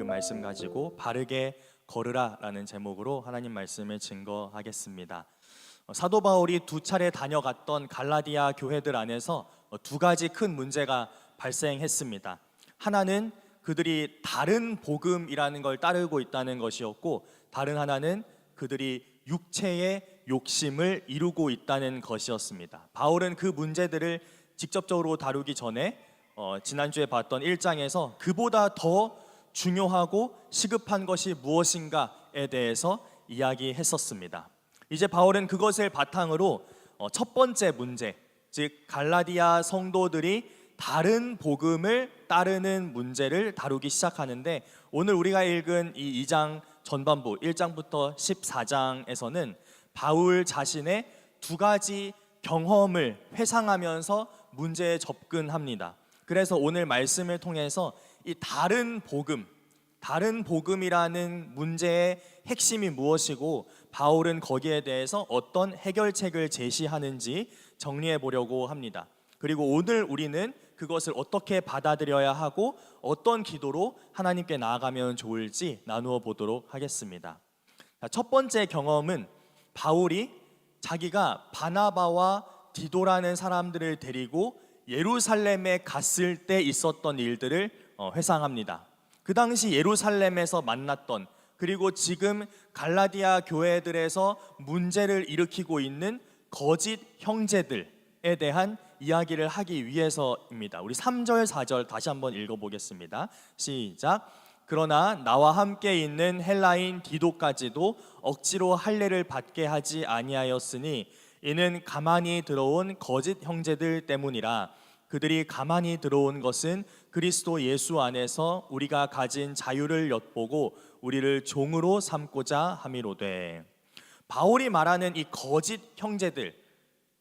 말씀 가지고 바르게 걸으라 라는 제목으로 하나님 말씀을 증거하겠습니다. 사도 바울이 두 차례 다녀갔던 갈라디아 교회들 안에서 두 가지 큰 문제가 발생했습니다. 하나는 그들이 다른 복음이라는 걸 따르고 있다는 것이었고, 다른 하나는 그들이 육체의 욕심을 이루고 있다는 것이었습니다. 바울은 그 문제들을 직접적으로 다루기 전에 지난주에 봤던 1장에서 그보다 더 중요하고 시급한 것이 무엇인가에 대해서 이야기했었습니다. 이제 바울은 그것을 바탕으로 첫 번째 문제, 즉 갈라디아 성도들이 다른 복음을 따르는 문제를 다루기 시작하는데, 오늘 우리가 읽은 이 2장 전반부 1장부터 14장에서는 바울 자신의 두 가지 경험을 회상하면서 문제에 접근합니다. 그래서 오늘 말씀을 통해서 이 다른 복음이라는 문제의 핵심이 무엇이고 바울은 거기에 대해서 어떤 해결책을 제시하는지 정리해 보려고 합니다. 그리고 오늘 우리는 그것을 어떻게 받아들여야 하고 어떤 기도로 하나님께 나아가면 좋을지 나누어 보도록 하겠습니다. 첫 번째 경험은 바울이 자기가 바나바와 디도라는 사람들을 데리고 예루살렘에 갔을 때 있었던 일들을 회상합니다. 그 당시 예루살렘에서 만났던, 그리고 지금 갈라디아 교회들에서 문제를 일으키고 있는 거짓 형제들에 대한 이야기를 하기 위해서입니다. 우리 3절 4절 다시 한번 읽어보겠습니다. 시작. 그러나 나와 함께 있는 헬라인 디도까지도 억지로 할례를 받게 하지 아니하였으니 이는 가만히 들어온 거짓 형제들 때문이라. 그들이 가만히 들어온 것은 그리스도 예수 안에서 우리가 가진 자유를 엿보고 우리를 종으로 삼고자 함이로되. 바울이 말하는 이 거짓 형제들,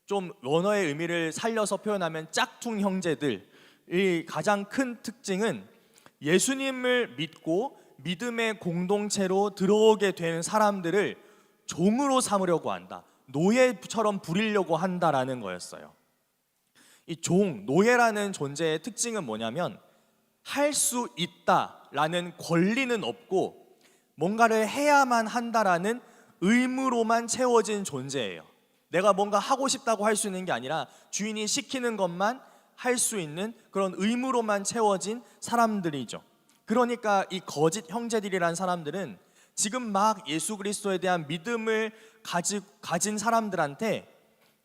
좀 원어의 의미를 살려서 표현하면 짝퉁 형제들의 가장 큰 특징은 예수님을 믿고 믿음의 공동체로 들어오게 된 사람들을 종으로 삼으려고 한다, 노예처럼 부리려고 한다라는 거였어요. 이 노예라는 존재의 특징은 뭐냐면 할 수 있다라는 권리는 없고 뭔가를 해야만 한다라는 의무로만 채워진 존재예요. 내가 뭔가 하고 싶다고 할 수 있는 게 아니라 주인이 시키는 것만 할 수 있는 그런 의무로만 채워진 사람들이죠. 그러니까 이 거짓 형제들이란 사람들은 지금 막 예수 그리스도에 대한 믿음을 가진 사람들한테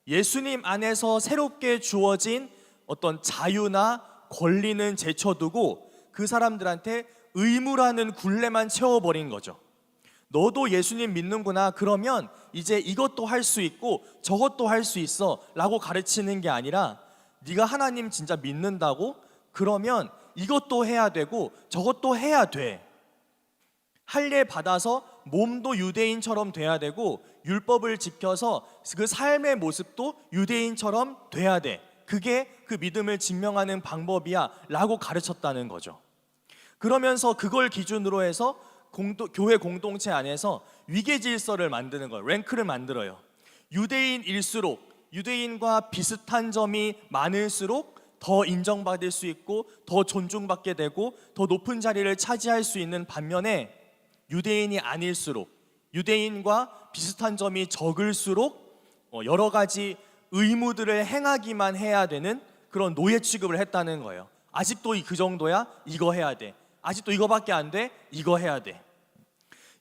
예수님 안에서 새롭게 주어진 어떤 자유나 권리는 제쳐두고 그 사람들한테 의무라는 굴레만 채워버린 거죠. 너도 예수님 믿는구나, 그러면 이제 이것도 할 수 있고 저것도 할 수 있어 라고 가르치는 게 아니라, 네가 하나님 진짜 믿는다고? 그러면 이것도 해야 되고 저것도 해야 돼. 할례 받아서 몸도 유대인처럼 돼야 되고 율법을 지켜서 그 삶의 모습도 유대인처럼 돼야 돼. 그게 그 믿음을 증명하는 방법이야 라고 가르쳤다는 거죠. 그러면서 그걸 기준으로 해서 교회 공동체 안에서 위계 질서를 만드는 거예요. 랭크를 만들어요. 유대인일수록, 유대인과 비슷한 점이 많을수록 더 인정받을 수 있고 더 존중받게 되고 더 높은 자리를 차지할 수 있는 반면에, 유대인이 아닐수록, 유대인과 비슷한 점이 적을수록 여러 가지 의무들을 행하기만 해야 되는 그런 노예 취급을 했다는 거예요. 아직도 그 정도야? 이거 해야 돼. 아직도 이거밖에 안 돼? 이거 해야 돼.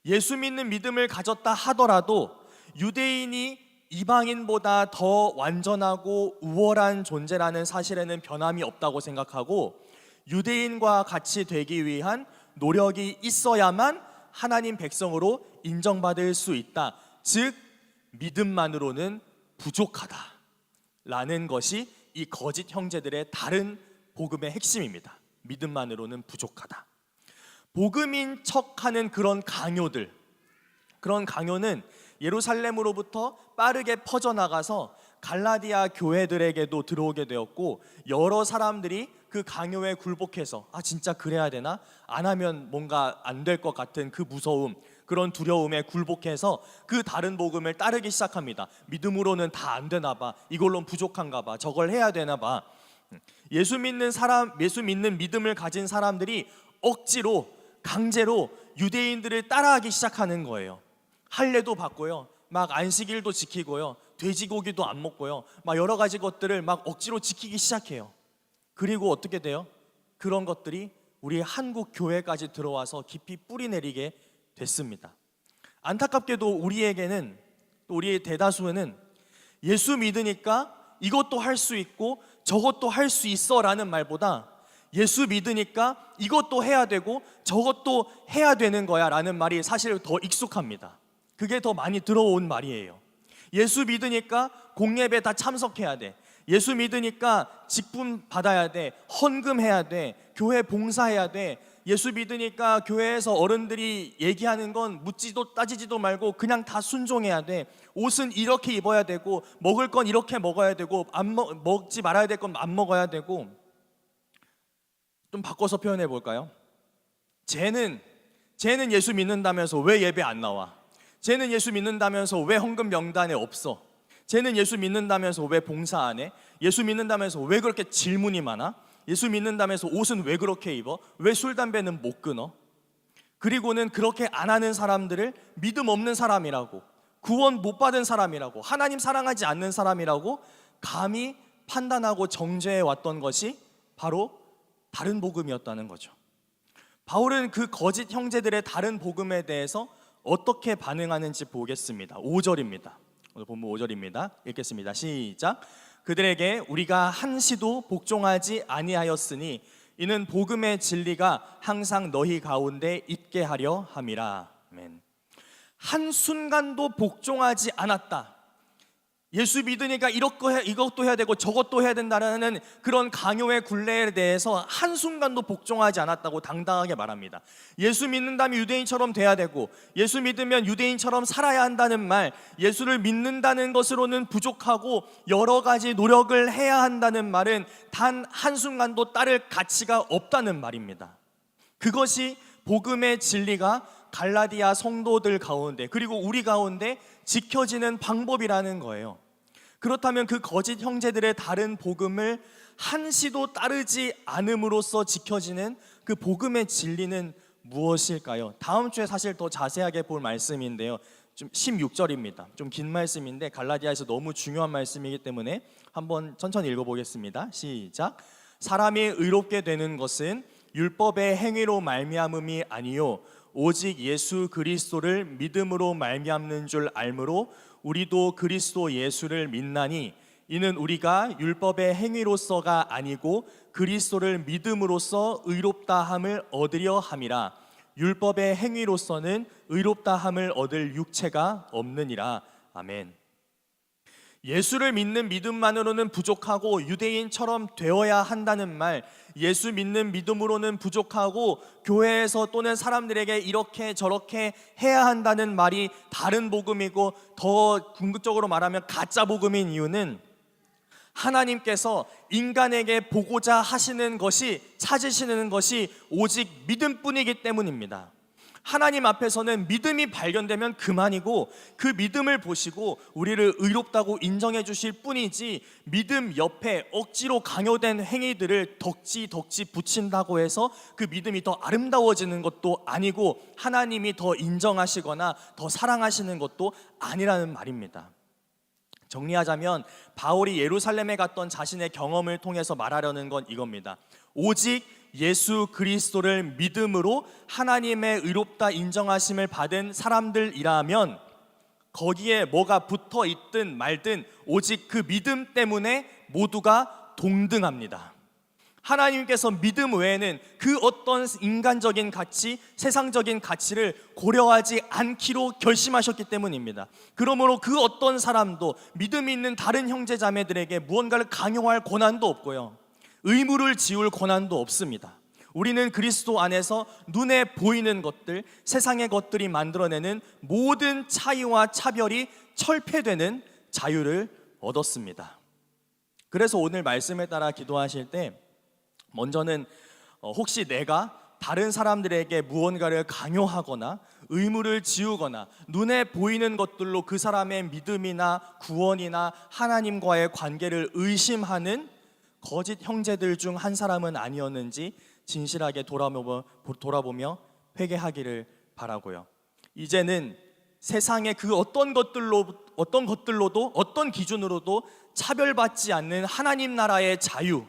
예수 믿는 믿음을 가졌다 하더라도 유대인이 이방인보다 더 완전하고 우월한 존재라는 사실에는 변함이 없다고 생각하고, 유대인과 같이 되기 위한 노력이 있어야만 하나님 백성으로 인정받을 수 있다. 즉 믿음만으로는 부족하다 라는 것이 이 거짓 형제들의 다른 복음의 핵심입니다. 믿음만으로는 부족하다. 복음인 척하는 그런 강요는 예루살렘으로부터 빠르게 퍼져나가서 갈라디아 교회들에게도 들어오게 되었고, 여러 사람들이 그 강요에 굴복해서 진짜 그래야 되나? 안 하면 뭔가 안 될 것 같은 그 무서움, 그런 두려움에 굴복해서 그 다른 복음을 따르기 시작합니다. 믿음으로는 다 안 되나 봐, 이걸로는 부족한가 봐, 저걸 해야 되나 봐. 예수 믿는 믿음을 가진 사람들이 억지로 강제로 유대인들을 따라하기 시작하는 거예요. 할례도 받고요, 막 안식일도 지키고요, 돼지고기도 안 먹고요, 막 여러 가지 것들을 막 억지로 지키기 시작해요. 그리고 어떻게 돼요? 그런 것들이 우리 한국 교회까지 들어와서 깊이 뿌리 내리게 됐습니다. 안타깝게도 우리에게는, 또 우리의 대다수는 예수 믿으니까 이것도 할 수 있고 저것도 할 수 있어 라는 말보다 예수 믿으니까 이것도 해야 되고 저것도 해야 되는 거야 라는 말이 사실 더 익숙합니다. 그게 더 많이 들어온 말이에요. 예수 믿으니까 공예배 다 참석해야 돼, 예수 믿으니까 직분 받아야 돼, 헌금해야 돼, 교회 봉사해야 돼, 예수 믿으니까 교회에서 어른들이 얘기하는 건 묻지도 따지지도 말고 그냥 다 순종해야 돼, 옷은 이렇게 입어야 되고 먹을 건 이렇게 먹어야 되고 먹지 말아야 될 건 안 먹어야 되고. 좀 바꿔서 표현해 볼까요? 쟤는 예수 믿는다면서 왜 예배 안 나와? 쟤는 예수 믿는다면서 왜 헌금 명단에 없어? 쟤는 예수 믿는다면서 왜 봉사 안 해? 예수 믿는다면서 왜 그렇게 질문이 많아? 예수 믿는다면서 옷은 왜 그렇게 입어? 왜 술, 담배는 못 끊어? 그리고는 그렇게 안 하는 사람들을 믿음 없는 사람이라고, 구원 못 받은 사람이라고, 하나님 사랑하지 않는 사람이라고 감히 판단하고 정죄해 왔던 것이 바로 다른 복음이었다는 거죠. 바울은 그 거짓 형제들의 다른 복음에 대해서 어떻게 반응하는지 보겠습니다. 5절입니다. 오늘 본문 5절입니다. 읽겠습니다. 시작. 그들에게 우리가 한시도 복종하지 아니하였으니 이는 복음의 진리가 항상 너희 가운데 있게 하려 함이라. 아멘. 한순간도 복종하지 않았다. 예수 믿으니까 이것도 해야 되고 저것도 해야 된다는 그런 강요의 굴레에 대해서 한순간도 복종하지 않았다고 당당하게 말합니다. 예수 믿는다면 유대인처럼 돼야 되고, 예수 믿으면 유대인처럼 살아야 한다는 말, 예수를 믿는다는 것으로는 부족하고 여러 가지 노력을 해야 한다는 말은 단 한순간도 따를 가치가 없다는 말입니다. 그것이 복음의 진리가 갈라디아 성도들 가운데, 그리고 우리 가운데 지켜지는 방법이라는 거예요. 그렇다면 그 거짓 형제들의 다른 복음을 한시도 따르지 않음으로써 지켜지는 그 복음의 진리는 무엇일까요? 다음 주에 사실 더 자세하게 볼 말씀인데요, 좀 16절입니다. 좀 긴 말씀인데 갈라디아에서 너무 중요한 말씀이기 때문에 한번 천천히 읽어보겠습니다. 시작. 사람이 의롭게 되는 것은 율법의 행위로 말미암음이 아니요 오직 예수 그리스도를 믿음으로 말미암는 줄 알므로 우리도 그리스도 예수를 믿나니 이는 우리가 율법의 행위로서가 아니고 그리스도를 믿음으로써 의롭다함을 얻으려 함이라. 율법의 행위로서는 의롭다함을 얻을 육체가 없느니라. 아멘. 예수를 믿는 믿음만으로는 부족하고 유대인처럼 되어야 한다는 말, 예수 믿는 믿음으로는 부족하고 교회에서 또는 사람들에게 이렇게 저렇게 해야 한다는 말이 다른 복음이고 더 궁극적으로 말하면 가짜 복음인 이유는 하나님께서 인간에게 보고자 하시는 것이, 찾으시는 것이 오직 믿음뿐이기 때문입니다. 하나님 앞에서는 믿음이 발견되면 그만이고, 그 믿음을 보시고 우리를 의롭다고 인정해 주실 뿐이지, 믿음 옆에 억지로 강요된 행위들을 덕지 붙인다고 해서 그 믿음이 더 아름다워지는 것도 아니고 하나님이 더 인정하시거나 더 사랑하시는 것도 아니라는 말입니다. 정리하자면 바울이 예루살렘에 갔던 자신의 경험을 통해서 말하려는 건 이겁니다. 오직 예수 그리스도를 믿음으로 하나님의 의롭다 인정하심을 받은 사람들이라면 거기에 뭐가 붙어 있든 말든 오직 그 믿음 때문에 모두가 동등합니다. 하나님께서 믿음 외에는 그 어떤 인간적인 가치, 세상적인 가치를 고려하지 않기로 결심하셨기 때문입니다. 그러므로 그 어떤 사람도 믿음이 있는 다른 형제 자매들에게 무언가를 강요할 권한도 없고요, 의무를 지울 권한도 없습니다. 우리는 그리스도 안에서 눈에 보이는 것들, 세상의 것들이 만들어내는 모든 차이와 차별이 철폐되는 자유를 얻었습니다. 그래서 오늘 말씀에 따라 기도하실 때 먼저는 혹시 내가 다른 사람들에게 무언가를 강요하거나 의무를 지우거나 눈에 보이는 것들로 그 사람의 믿음이나 구원이나 하나님과의 관계를 의심하는 거짓 형제들 중 한 사람은 아니었는지 진실하게 돌아보며 회개하기를 바라고요. 이제는 세상의 그 어떤 것들로도 어떤 기준으로도 차별받지 않는 하나님 나라의 자유,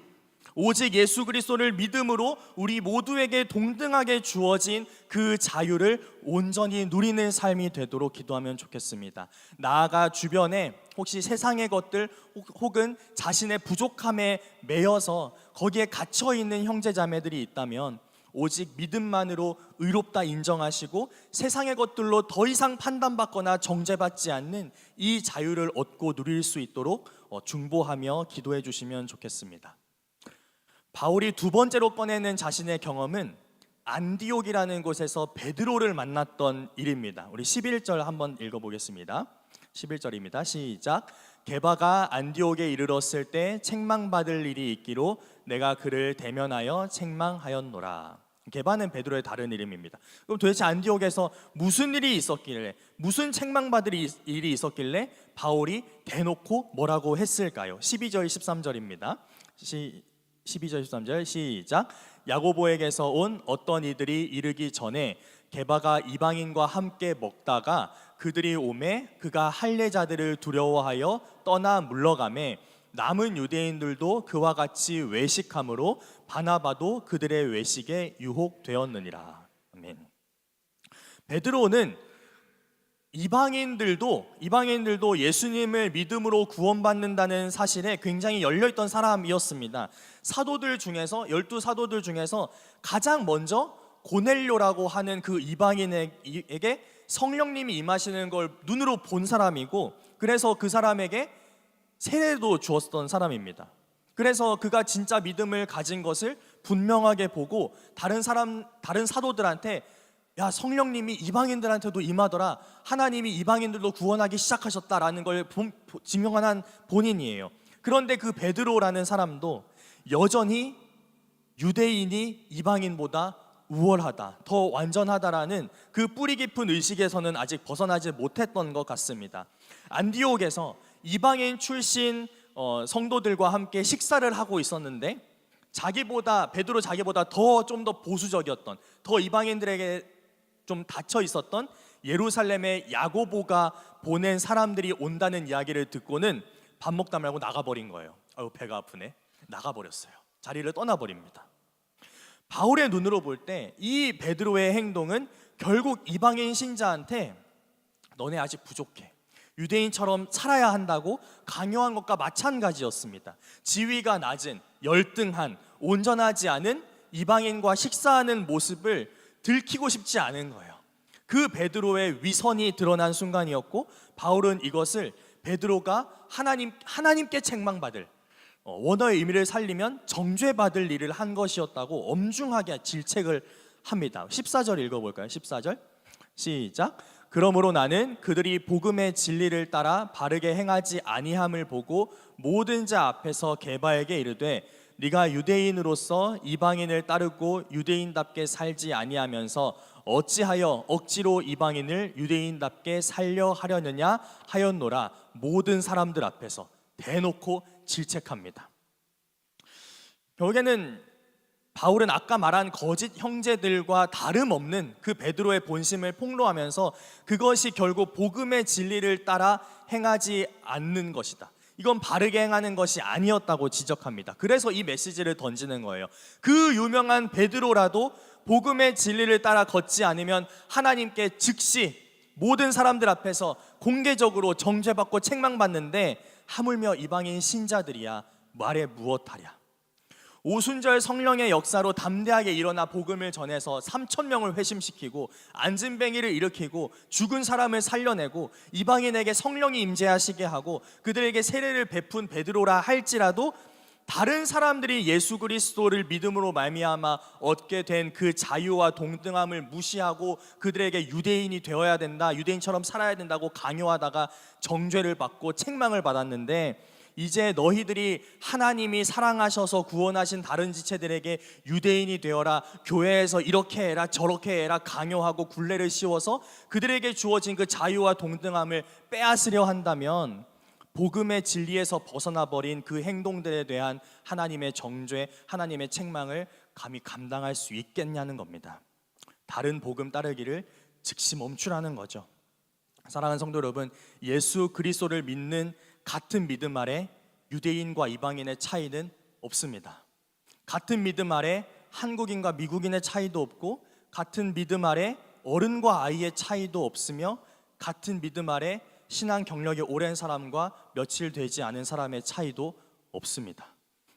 오직 예수 그리스도를 믿음으로 우리 모두에게 동등하게 주어진 그 자유를 온전히 누리는 삶이 되도록 기도하면 좋겠습니다. 나아가 주변에 혹시 세상의 것들 혹은 자신의 부족함에 매여서 거기에 갇혀 있는 형제자매들이 있다면 오직 믿음만으로 의롭다 인정하시고 세상의 것들로 더 이상 판단받거나 정죄받지 않는 이 자유를 얻고 누릴 수 있도록 중보하며 기도해 주시면 좋겠습니다. 바울이 두 번째로 꺼내는 자신의 경험은 안디옥이라는 곳에서 베드로를 만났던 일입니다. 우리 11절 한번 읽어보겠습니다. 11절입니다. 시작. 게바가 안디옥에 이르렀을 때 책망받을 일이 있기로 내가 그를 대면하여 책망하였노라. 게바는 베드로의 다른 이름입니다. 그럼 도대체 안디옥에서 무슨 일이 있었길래, 무슨 책망받을 일이 있었길래 바울이 대놓고 뭐라고 했을까요? 12절 13절입니다. 12절 13절 시작. 야고보에게서 온 어떤 이들이 이르기 전에 게바가 이방인과 함께 먹다가 그들이 오매 그가 할례자들을 두려워하여 떠나 물러가매 남은 유대인들도 그와 같이 외식함으로 바나바도 그들의 외식에 유혹되었느니라. 아멘. 베드로는 이방인들도 예수님을 믿음으로 구원받는다는 사실에 굉장히 열려있던 사람이었습니다. 사도들 중에서 12사도들 중에서 가장 먼저 고넬료라고 하는 그 이방인에게 성령님이 임하시는 걸 눈으로 본 사람이고, 그래서 그 사람에게 세례도 주었던 사람입니다. 그래서 그가 진짜 믿음을 가진 것을 분명하게 보고 다른 사도들한테 야, 성령님이 이방인들한테도 임하더라, 하나님이 이방인들도 구원하기 시작하셨다라는 걸 증명한 본인이에요. 그런데 그 베드로라는 사람도 여전히 유대인이 이방인보다 우월하다, 더 완전하다라는 그 뿌리 깊은 의식에서는 아직 벗어나지 못했던 것 같습니다. 안디옥에서 이방인 출신 성도들과 함께 식사를 하고 있었는데 베드로 자기보다 좀 더 보수적이었던, 더 이방인들에게 좀 닫혀 있었던 예루살렘의 야고보가 보낸 사람들이 온다는 이야기를 듣고는 밥 먹다 말고 나가버린 거예요. 아유, 배가 아프네. 나가버렸어요. 자리를 떠나버립니다. 바울의 눈으로 볼 때 이 베드로의 행동은 결국 이방인 신자한테 너네 아직 부족해, 유대인처럼 살아야 한다고 강요한 것과 마찬가지였습니다. 지위가 낮은, 열등한, 온전하지 않은 이방인과 식사하는 모습을 들키고 싶지 않은 거예요. 그 베드로의 위선이 드러난 순간이었고, 바울은 이것을 베드로가 하나님께 책망받을, 원어의 의미를 살리면 정죄받을 일을 한 것이었다고 엄중하게 질책을 합니다. 14절 읽어볼까요? 14절 시작. 그러므로 나는 그들이 복음의 진리를 따라 바르게 행하지 아니함을 보고 모든 자 앞에서 게바에게 이르되 네가 유대인으로서 이방인을 따르고 유대인답게 살지 아니하면서 어찌하여 억지로 이방인을 유대인답게 살려 하려느냐 하였노라. 모든 사람들 앞에서 대놓고 질책합니다. 결국에는 바울은 아까 말한 거짓 형제들과 다름없는 그 베드로의 본심을 폭로하면서 그것이 결국 복음의 진리를 따라 행하지 않는 것이다, 이건 바르게 행하는 것이 아니었다고 지적합니다. 그래서 이 메시지를 던지는 거예요. 그 유명한 베드로라도 복음의 진리를 따라 걷지 않으면 하나님께 즉시 모든 사람들 앞에서 공개적으로 정죄받고 책망받는데 하물며 이방인 신자들이야 말해 무엇하랴. 오순절 성령의 역사로 담대하게 일어나 복음을 전해서 3,000명을 회심시키고 안진뱅이를 일으키고 죽은 사람을 살려내고 이방인에게 성령이 임재하시게 하고 그들에게 세례를 베푼 베드로라 할지라도 다른 사람들이 예수 그리스도를 믿음으로 말미암아 얻게 된 그 자유와 동등함을 무시하고 그들에게 유대인이 되어야 된다, 유대인처럼 살아야 된다고 강요하다가 정죄를 받고 책망을 받았는데, 이제 너희들이 하나님이 사랑하셔서 구원하신 다른 지체들에게 유대인이 되어라, 교회에서 이렇게 해라 저렇게 해라 강요하고 굴레를 씌워서 그들에게 주어진 그 자유와 동등함을 빼앗으려 한다면 복음의 진리에서 벗어나 버린 그 행동들에 대한 하나님의 정죄, 하나님의 책망을 감히 감당할 수 있겠냐는 겁니다. 다른 복음 따르기를 즉시 멈추라는 거죠. 사랑하는 성도 여러분, 예수 그리스도를 믿는 같은 믿음 아래 유대인과 이방인의 차이는 없습니다. 같은 믿음 아래 한국인과 미국인의 차이도 없고, 같은 믿음 아래 어른과 아이의 차이도 없으며, 같은 믿음 아래 신앙 경력이 오랜 사람과 며칠 되지 않은 사람의 차이도 없습니다.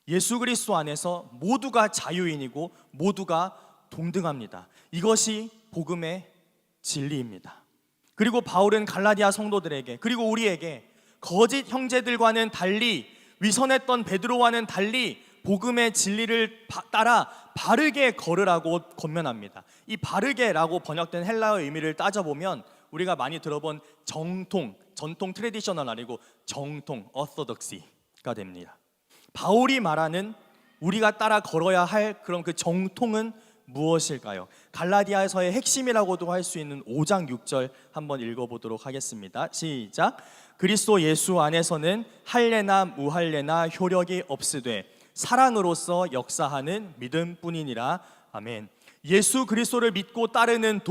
예수 그리스도 안에서 모두가 자유인이고 모두가 동등합니다. 이것이 복음의 진리입니다. 그리고 바울은 갈라디아 성도들에게, 그리고 우리에게 거짓 형제들과는 달리, 위선했던 베드로와는 달리 복음의 진리를 따라 바르게 걸으라고 권면합니다. 이 바르게라고 번역된 헬라어 의미를 따져보면 우리가 많이 들어본 전통 트레디셔널 아니고 정통 orthodoxy가 됩니다. 바울이 말하는 우리가 따라 걸어야 할 그런 그 정통은 무엇일까요? 갈라디아에서의 핵심이라고도 할 수 있는 5장 6절 한번 읽어보도록 하겠습니다. 시작. 그리스도 예수 안에서는 할례나 무할례나 효력이 없으되 사랑으로서 역사하는 믿음뿐이니라. 아멘. 예수 그리스도를 믿고 따르는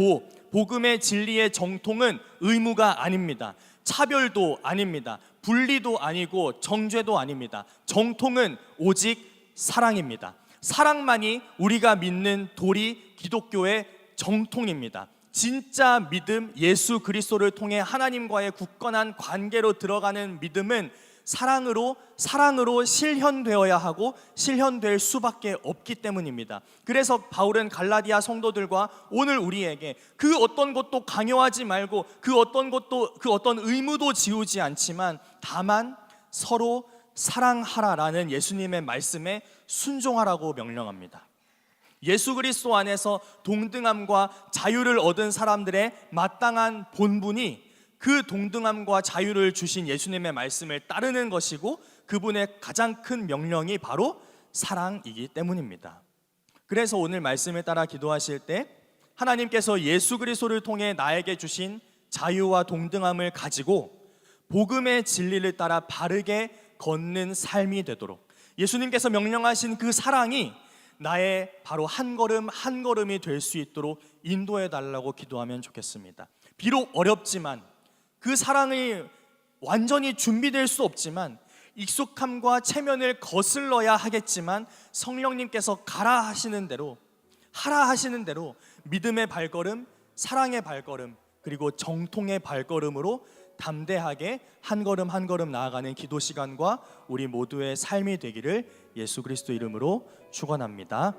복음의 진리의 정통은 의무가 아닙니다. 차별도 아닙니다. 분리도 아니고 정죄도 아닙니다. 정통은 오직 사랑입니다. 사랑만이 우리가 믿는 도리 기독교의 정통입니다. 진짜 믿음, 예수 그리스도를 통해 하나님과의 굳건한 관계로 들어가는 믿음은 사랑으로 실현되어야 하고 실현될 수밖에 없기 때문입니다. 그래서 바울은 갈라디아 성도들과 오늘 우리에게 그 어떤 것도 강요하지 말고 그 어떤 의무도 지우지 않지만 다만 서로 사랑하라라는 예수님의 말씀에 순종하라고 명령합니다. 예수 그리스도 안에서 동등함과 자유를 얻은 사람들의 마땅한 본분이 그 동등함과 자유를 주신 예수님의 말씀을 따르는 것이고, 그분의 가장 큰 명령이 바로 사랑이기 때문입니다. 그래서 오늘 말씀을 따라 기도하실 때 하나님께서 예수 그리스도를 통해 나에게 주신 자유와 동등함을 가지고 복음의 진리를 따라 바르게 걷는 삶이 되도록, 예수님께서 명령하신 그 사랑이 나의 바로 한 걸음 한 걸음이 될 수 있도록 인도해 달라고 기도하면 좋겠습니다. 비록 어렵지만, 그 사랑이 완전히 준비될 수 없지만, 익숙함과 체면을 거슬러야 하겠지만 성령님께서 가라 하시는 대로, 하라 하시는 대로 믿음의 발걸음, 사랑의 발걸음, 그리고 정통의 발걸음으로 담대하게 한 걸음 한 걸음 나아가는 기도 시간과 우리 모두의 삶이 되기를 예수 그리스도 이름으로 축원합니다.